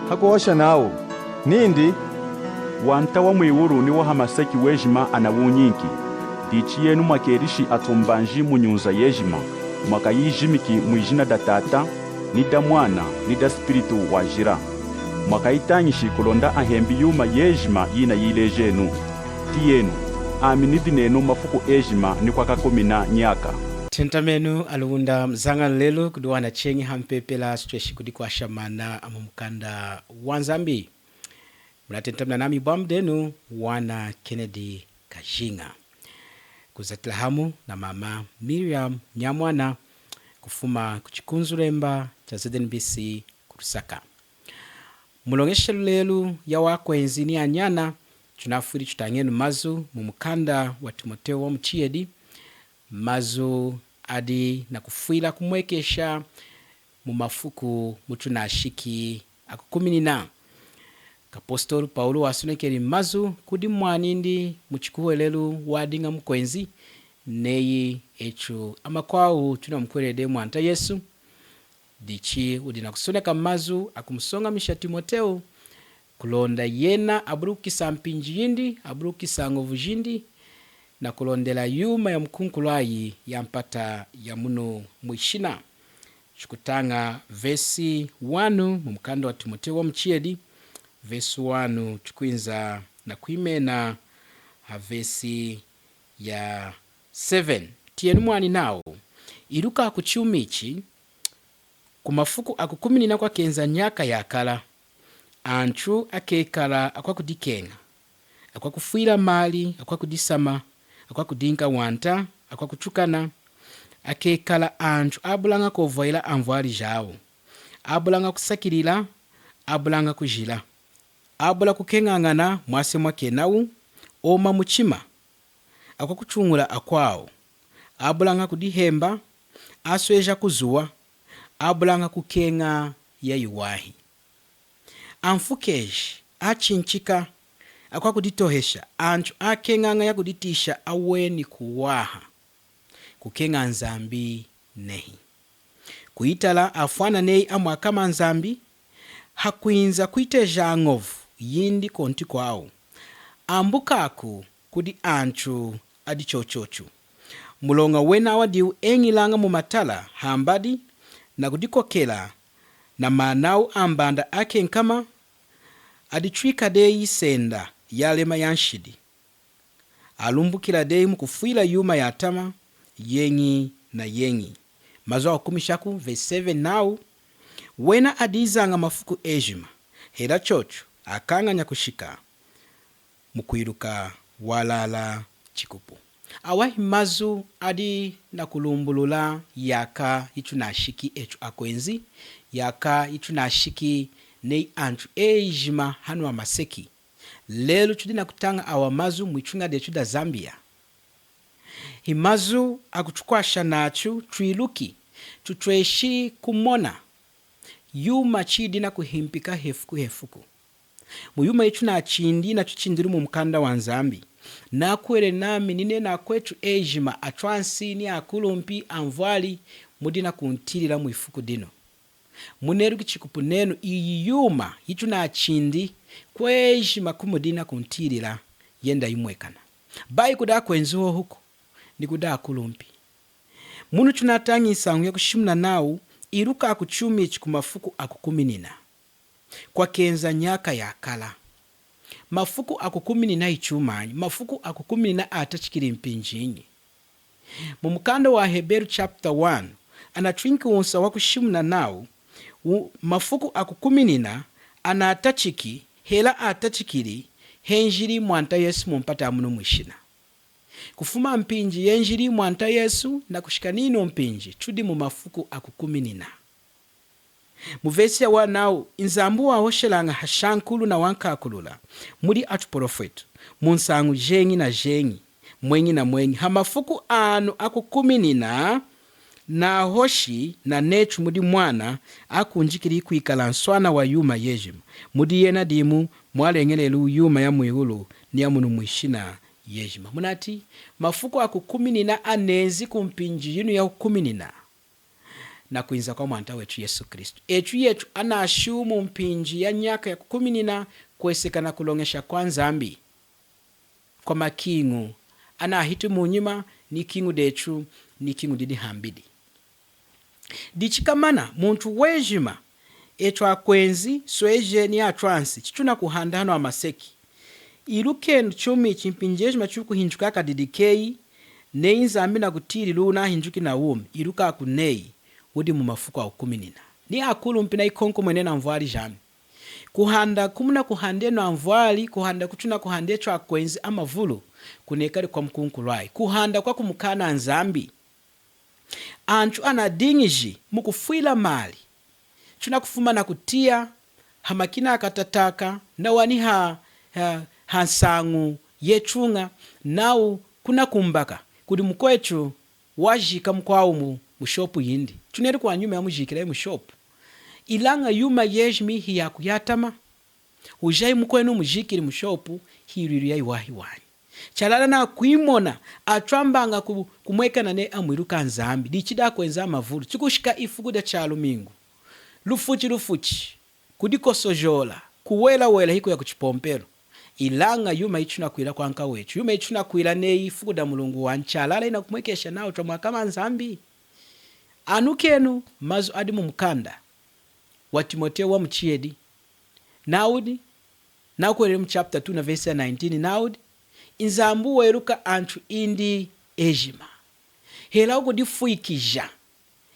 hakuosha nawo nindi wanta wa mwiwuru ni wahamaseki wejima anawunyinki dichi yenu mwakerishi atumbanji munyunza yejima mwakayijimiki mwijina da Tata ni da Mwana ni da Spiritu wajira mwakayitanyishi kulonda ahembi yuma yejima yina yilejenu tiyenu aminidi nenu mafuku ejima ni kwakakomina nyaka tentamenu alunda mzanga lelo kuduwana chengi hampepela streshi kudikwa shamana amumkanda wanzambi mnatentamna nami bwamdenu wana Kennedy Kajinga kuzatila hamu na mama Miriam Nyamwana kufuma kuchikunzulemba cha ZNBC kurusaka mulongeshelo lelu ya wakwenzi ni anyana tunafuri tutangenu mazu mumukanda wa Timoteo wa mchiedi mazu adi na kufuila kumwekesha mumafuku mutunashiki akukuminina kapostolu Paulo wasunekeri mazu kudi mwanindi muchikuwelelu wadinga mkwenzi neyi echu amakwau tunamkwelede mwanta Yesu dichi udina kusuneka mazu akumusonga misha Timoteo kulonda yena aburukisa mpinji yindi aburukisa ngovu jindi na kulondela yuma ya mkunkulayi ya mpata ya muno mwishina chukutanga vesi 1 mumkanda wa Timoteo wa mchiedi vesi 1 chukwinza na kuimena vesi ya 7 tienu mwani nao iruka kuchumichi kumafuku akukuminina kwa kenza nyaka yakala anthu akekala akwakudikenga akwakufuila mali akwakudisama akwakudinka wanta akwakuchukana akekala anthu abulanga kovoela amvwali jawo abulanga kusakilila abulanga kujila abula kukengangana mwase mwakenawu oma muchima akwakuchungula akwawo abulanga kudihemba asweja kuzuwa abulanga kukenga yayuwahi amfukeji achinchika akwakuditohesha anthu akenganga yakuditisha aweni kuwaha kukenga nzambi nehi kuitala afwana neyi amwakama nzambi hakuinza kuiteja ngovu yindi konti kwawo ambukaku kudi anthu adi chochochu mulonga wena wadiu engilanga mumatala hambadi na kudikokela na manawu ambanda ake nkama adichwika deyi senda yalema yanshidi alumbukila deyi mukufuila yuma yatama yengi na yengi mazo akumishaku verse 7 nawu wena adizanga mafuku ejima hela chocho akanganya kushika mukuiruka walala chikupu awahi mazu adi na kulumbulula yaka ichunashiki echu akwenzi yaka ichunashiki nei anthu ejima hanu amaseki lelo chudina kutanga awa mazu mwichunga dechu da Zambia himazu akuchukwasha nachu tuiluki tutweshi kumona yuma chidi na kuhimpika hefuku muyuma ichuna chindi na chuchindiri mumkanda wa Nzambi na kwele nami nine na kwetu ejima atwansi ni akulumpi amvwali mudina kuntilila muifuku dino muneru kichikupu nenu iyuma ichuna chindi kwejima kumudina kuntilila yenda imwekana bai kuda kwenzuho huko ni kuda akulumpi munu chunatangi isangu ya kushimuna nau iruka akuchumi ichikumafuku akukuminina kwa kenza nyaka ya kala mafuku akukuminina ichumanyi mafuku akukuminina atachikiri mpinjinyi mumukanda wa Heberu chapter 1 anatwinki unsa wakushimuna nau mafuku akukuminina anatachiki hela atachikiri henjiri mwanta Yesu mumpata amuno mwishina kufuma mpinji yenjiri mwanta Yesu na kushikanino mpinji chudi mu mafuku akukuminina muvesi ya wanau inzambu wa hoshelanga hashankulu na wankakulula muri atu profetu munsangu jengi na jengi mwengi na mwengi hamafuku anu akukuminina na hoshi na nechu mudi mwana akunjikiri kuikala nswana wa yuma yejima mudi yena dimu mwalengelelu yuma ya mwihulu ni ya munu mwishina yejima munati mafuku akukuminina anezi kumpinji yinu ya kukuminina na kuinza kwa mwanta wetu Yesu Kristu. Echu yetu anashumu mpinji ya nyaka ya 10 kuwesekana kulongesha kwa nzambi kwa makingu anahiti munyima ni kingu dechu ni kingu didi hambidi. Dichikamana muntu wejima etu akwenzi soeje ni atransi chichuna kuhanda hano amaseki ilukenu chumi chimpinjejima chuku hinjuka kadidikei nei nzambi na kutiri luna hinjuki na umi iluka akunei udi mumafuko wa 10 ni akulu mpina ikonko mwene na mvuali jami kuhanda kumuna kuhande na mvuali kuhanda kuchuna kuhande chwa kwenzi ama vulu kunekari kwa mkunkulwai kuhanda kwa kumukana nzambi anchu anadingiji mukufuila mali chuna kufuma na kutia hamakina akatataka na wani hansangu yechunga nau kuna kumbaka kudi mkwechu wajika mkwaumu mushopu yindi chuneri kwa nyuma ya mujikila mushopu ilanga yuma yejmi hiya kuyatama ujai mkwenu mujikili mushopu hiriru ya iwahi wani chalala na kuimona atwambanga kumweka nane amwiruka nzambi dichida kwenza mavulu chikushika ifuguda chalu mingu lufuchi kudiko sojola kuwela hiko ya kuchipompelo ilanga yuma ichuna kuila kwa nka wechu yuma ichuna kuila ne ifuguda mulungu wanchalala ina kumwekesha nao tomwa kama nzambi anukenu mazu adimu mkanda wa Timotheo wa mchiedi naudi na kwele chapter 2 na verse 19 naudi inzambu weruka antu indi ejima hela uko difuikija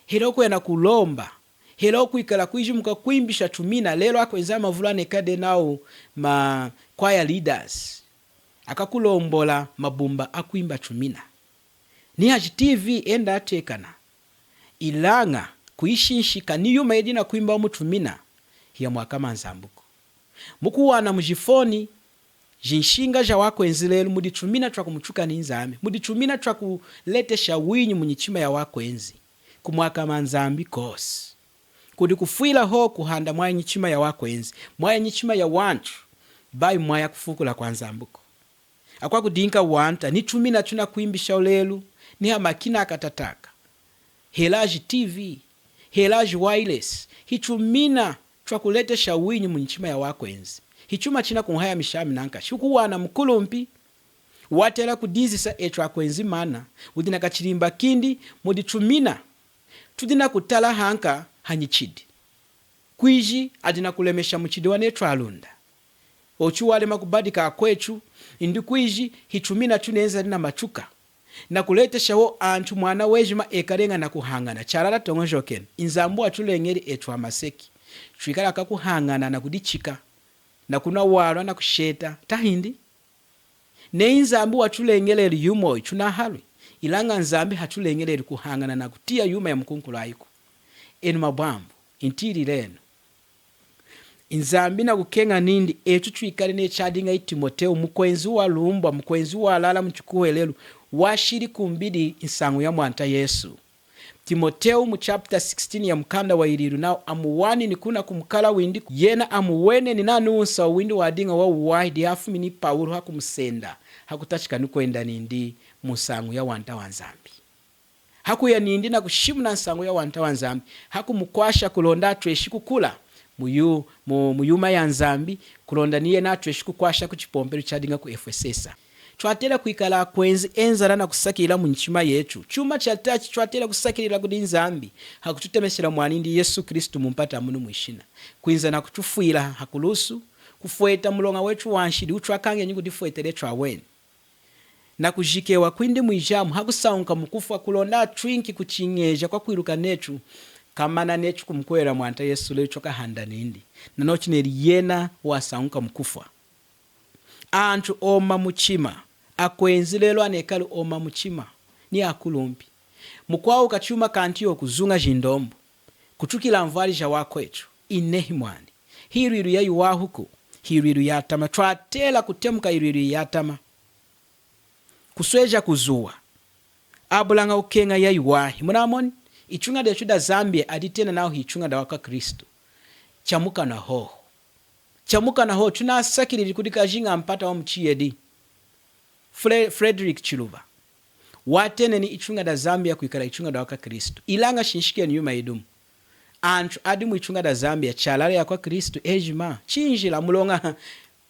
hela uko yana kulomba hela uko ikala kuijimuka kuimbisha tumina lelo akwenza mavulane kade nao ma choir leaders akakulombola mabumba akuimba tumina ni haji TV enda atekana ilanga kuishinshika niyo maedi na kuimba mutumina hiya mwakama nzambuko mukuwana mujifoni jinshinga ja wako enzilelu muditumina twa kumuchuka ni nzame muditumina twa kuletesha winyi munyichima ya wako enzi kumwakama nzambi kosi kudi kufuila ho kuhanda mwaya nyichima ya wako enzi mwaya nyichima ya wantu bai mwaya kufukula kwa nzambuko akwa kudinka wanta ni tumina tuna kuimbisha ulelu ni hamakina akatataka helaji TV helaji wireless hitumina twa kuletesha winyi munyichima ya wako enzi hichuma china kunhaya mishami nanka shukuwana mkulumpi watela kudizisa etu akwenzi mana udina kachilimba kindi muditumina tudina kutala hanka hanyichidi kuiji adina kulemesha mchidi wanetu alunda ochuwale makubadika akwechu indi kuiji hitumina tuneza dina machuka na kuletesha wo antu mwana wejima ekarenga na kuhangana charala tongojoken inzambu atulengeri etu amaseki chwikala kakuhangana na kudichika na kuna walwa na kusheta tahindi ne inzambu watulengeleri yumo chuna halwi ilanga nzambi hatulengeleri kuhangana na kutia yuma ya mkunkula iko enu mabambu intiri leno inzambi na kukenga nindi etu chwikale ne chadinga Timotheo mukwenzi wa lumba mukwenzi wa lala mchukuhelelu washiri kumbidi insangu ya mwanta Yesu Timotheo mu chapter 16 ya mkanda wa iriru nao amuwani ni kuna kumkala windi yena amuwene ni nanusa windi wadinga wa uwahidi hafu mini Paulo hakumusenda hakutachika nukwenda nindi musangu ya wanta wanzambi haku ya nindi na kushimu na nsangu ya wanta wanzambi haku mukwasha kulonda tweshi kukula muyuma ya nzambi kulonda niye na tweshi kukwasha kuchipompelu chadinga ku Efesesa twatela kuikala kwenzi enzara na kusakira mu nchima yetu chuma chatachi twatela kusakirira kudi nzambi hakututemesera mwanindi Yesu Kristu mumpata munu mwishina kwinza na kutufuira hakulusu kufueta mulonga wetu wanshidi utwakange nyugu difuetere twaweni na kujikewa kwindi mwijamu hakusaunka mukufa kulonda twinki kuchingeja kwa kwiruka netu kamana netu kumkwera mwanta Yesu leo choka handa nindi na nochineri yena wasaunka mukufa antu oma muchima akwenzi lelo anekalu oma muchima ni akulumbi mukwao kachuma kantiyo kuzunga jindombo kuchukila mvali ja wakwetu inehimwani hiriru ya yuwahuku hiriru yatama twatela kutemuka hiriru yatama kusweja kuzuwa abulanga ukenga ya yuwahi munamoni ichunga de chuda Zambia aditena nao hichunga da waka Kristo chamuka na ho tunasakiriri kudika jinga mpata wa mchiedi Frederick Chiluba watene ni ichunga da Zambia kuikala ichunga da waka Kristu ilanga shinshike nyuma idumu anthu adi mu ichunga da Zambia chalale ya kwa Kristu ejima chinjila mulonga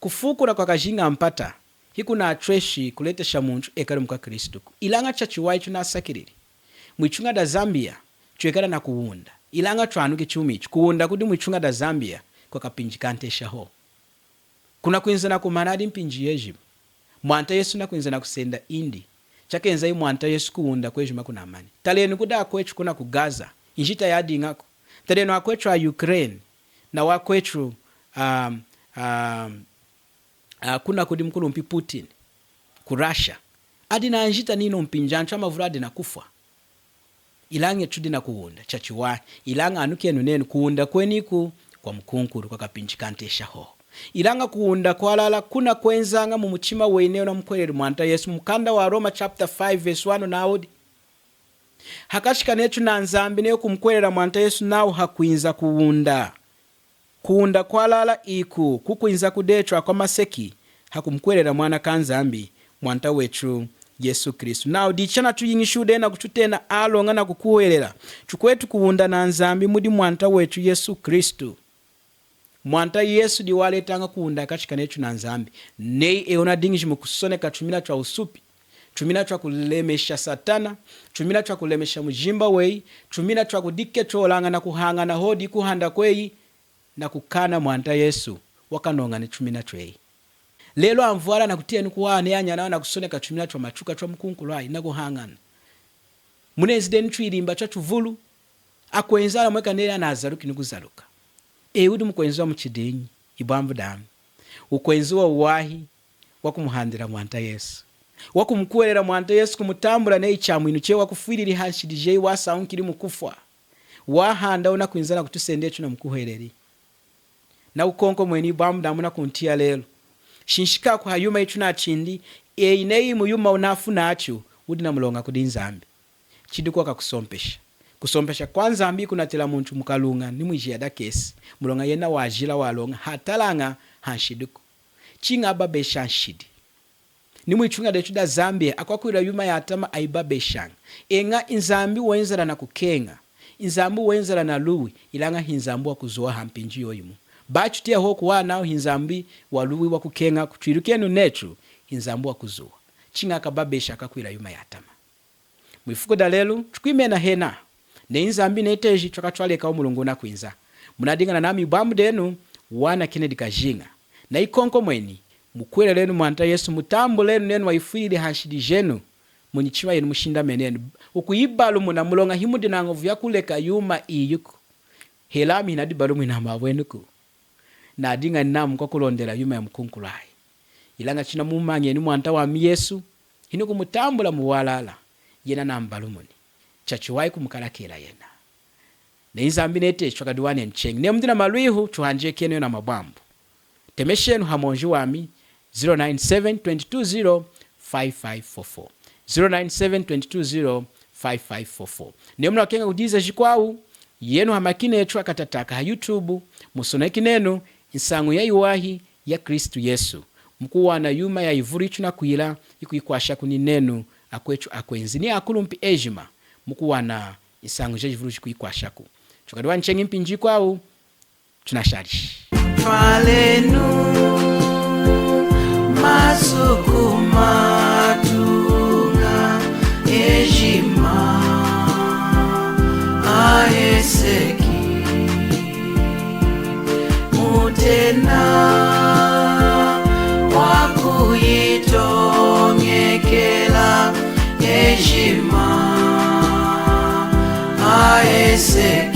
kufukura kwa kajinga mpata hiku na atreshi kuletesha muntu ekali mkwa Kristu ilanga chachiwai chunasakiriri mu ichunga da Zambia chuekala na kuunda ilanga chwanuke chumichu kuunda kudi mu ichunga da Zambia kwa kapinjikantesha ho kuna kuinzana kumanadi mpinji ejima mwanta Yesu na kuinzana kusenda indi chakenza i mwanta Yesu kuunda kwejima kuna amani talenu kuda kwechu kuna ku Gaza injita yadi ngako talenu akwechu wa Ukraine na wakwechu kuna kudi mkulu mpi Putin ku Russia adi na anjita nino mpinjancho amavuradi na kufa ilange chudi na kuunda chachiwa ilanga anuke nunenu kuunda kweniku kwa mkunkuru kwa kapinjikantesha ho ilanga kuunda kwalala kuna kwenzanga mu mutima weneo na mkwereri mwanta Yesu mukanda wa Roma chapter 5 verse 1 naudi hakashika nechu na nzambi neyo kumkwerera mwanta Yesu nao hakuinza kuunda kwalala iku kukuinza kudechwa kwa maseki hakumkwerera mwana kanzambi mwanta wechu Yesu Kristu nao dichana tuyingishude na kututena alonga na kukuwerera chukwetu kuunda na nzambi mudi mwanta wechu Yesu Kristu mwanta Yesu diwaletanga kuunda kachika nechu na nzambi nei eona dingishi mukusoneka tumina chwa usupi tumina chwa kulemesha satana tumina chwa kulemesha mujimba wei tumina chwa kudike cholanga na kuhanga na hodi kuhanda kwei na kukana mwanta Yesu wakanonga ni tumina chwei lelo amvuala na kutia ni kuwane yanya na kusoneka tumina chwa machuka chwa mkunkulwai na kuhangana munezide nchwirimba chwa chuvulu akwenzala mweka nera na azaruki nikuzaruka udi mukwenzi wa mchidinyi ibambu damu ukwenzi wa uwahi wakumuhandira mwanta Yesu wakumkuwerera mwanta Yesu kumutambula ne ichamwinu che wakufiriri hanshidije wasaunkiri mukufwa wahanda una kwinzana kutusendecho na mkuhereri na ukonko mweni ibambu damu na kuntia lelo shinshika kwa hayuma ichu na chindi einei muyuma unafu nacho udi na mulonga kudi nzambi chidi kwa kusompesha kwanza ambi kuna tela muntu mukalunga ni mwijia da kesi mulonga yena wajila walonga hatalanga hanshiduko chinga babesha nshidi ni mwichunga dechu da Zambia akwakwira yuma ya atama aibabeshanga enga inzambi wenzala na kukenga inzambi wenzala na luwi ilanga hinzambi wa kuzoa hampinji yoyimu bachutia hoku wanao hinzambi wa luwi wa kukenga kuchirukenu nechu hinzambi wa kuzoa chinga akababesha akakwira yuma ya atama mwifuko dalelu chukwimena hena ne inzambi neteji chakatwaleka omulungu na kwinza munadingana nami bwamu denu wana Kennedy Kajinga na ikonko mweni mukwela lenu mwanta Yesu mutambo lenu nenu waifiri hanshidi jenu munichiwa yenu mushinda menenu ukuibalu muna mulonga himudi na ngovu ya kuleka yuma iyuku helami inadibalu mwina mabwenuku na adinga ninamu kwa kulondela yuma ya mkunkulai ilanga china mumangi yenu mwanta wa Yesu hinuku mutambula muwalala yena na mbalu muni chachiwai kumukalakela yena ne inzambi nete chwakadiwane nchengi ne mdina maluihu chuhanje kene na mabambu temeshenu hamonji wami 097-220-5544 097-220-5544 ne mna wakenga kudiza jikwau yenu hamakine yetu akatataka ha YouTube musoneki nenu insangu ya iwahi ya Kristu Yesu mkuwa na yuma ya ivurichu na kuila ikuikwasha kuni nenu akwechu akwenzi ni akulumpi ejima mukuwa na isangu jeji vurushi kuikwashaku chukadiwa nchengi mpinji kwao tunasharishi Falenu masuku matunga ejima aeseki mutena wakuyitongekela ejima aeseki